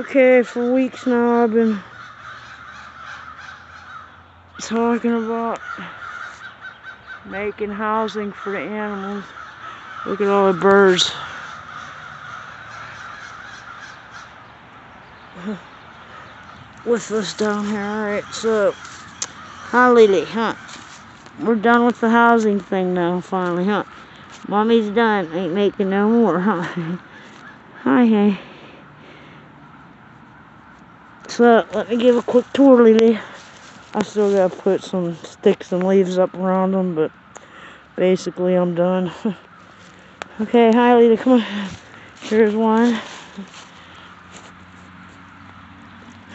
Okay, for weeks now I've been talking about making housing for the animals. Look at all the birds. With us down here. Alright, so hi Lily, huh? We're done with the housing thing now, finally, huh? Mommy's done, ain't making no more, huh? Hi, hey. So, let me give a quick tour, Lily. I still gotta put some sticks and leaves up around them, but basically I'm done. Okay, hi Lily, come on. Here's one.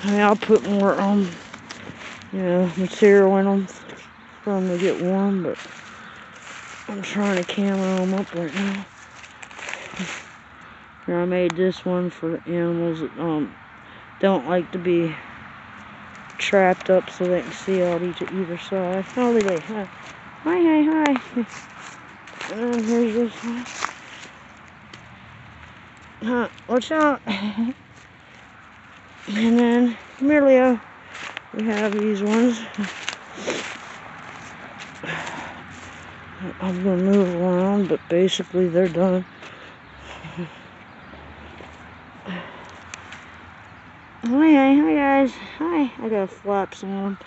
I mean, I'll put more, material in them for them to get warm, but I'm trying to camo them up right now. Here, I made this one for the animals that don't like to be trapped up so they can see out either side. Oh, Lily, hi. Hi. And then here's this one. Huh, watch out. And then, come here, Leo. We have these ones. I'm gonna move around, but basically they're done. Hi guys. Hi. I got flaps on.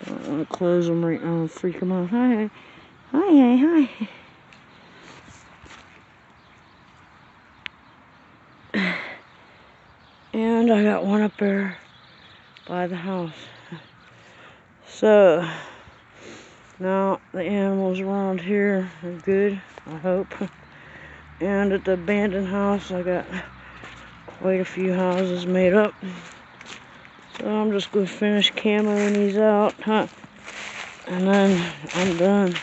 I don't want to close them right now and freak them out. Hi. And I got one up there by the house. So now the animals around here are good, I hope. And at the abandoned house, I got quite a few houses made up. So I'm just going to finish camoing these out, huh? And then I'm done.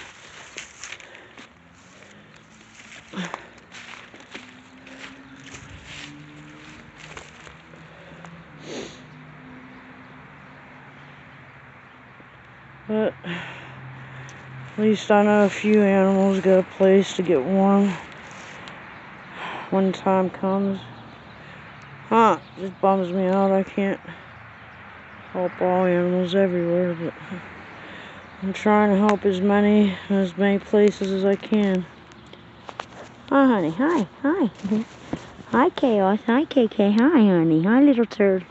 But at least I know a few animals got a place to get warm when the time comes. Huh, it bums me out. I can't help all animals everywhere, but I'm trying to help as many places as I can. Hi, honey. Hi. Hi, Chaos. Hi, KK. Hi, honey. Hi, little turd.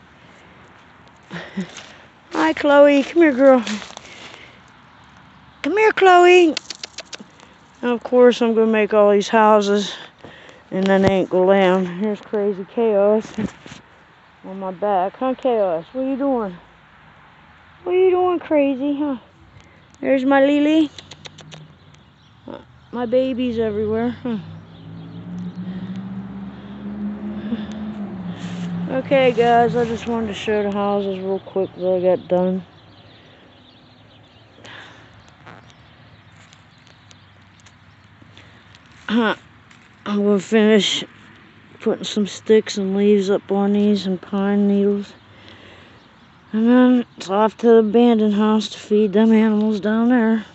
Hi, Chloe. Come here, girl. Come here, Chloe. Now, of course, I'm going to make all these houses, and then they ain't going to land. Here's Crazy Chaos on my back. Huh, Chaos? What are you doing? What are you doing, Crazy? Huh? There's my Lily. My babies everywhere. Huh. Okay, guys, I just wanted to show the houses real quick that I got done. I'm going to finish putting some sticks and leaves up on these and pine needles. And then it's off to the abandoned house to feed them animals down there.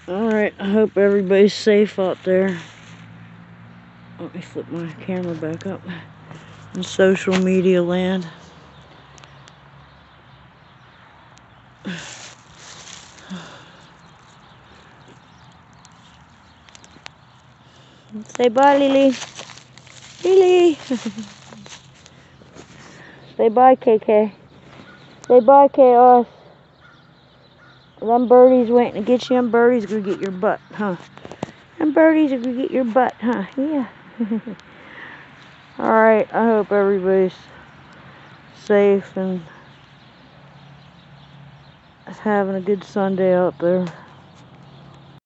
Alright, I hope everybody's safe out there. Let me flip my camera back up. In social media land. Say bye, Lily. Lily. Say bye, KK. Say bye, Chaos. Them birdies waiting to get you. Them birdies gonna get your butt, huh? Them birdies are gonna get your butt, huh? Yeah. Alright, I hope everybody's safe and having a good Sunday out there.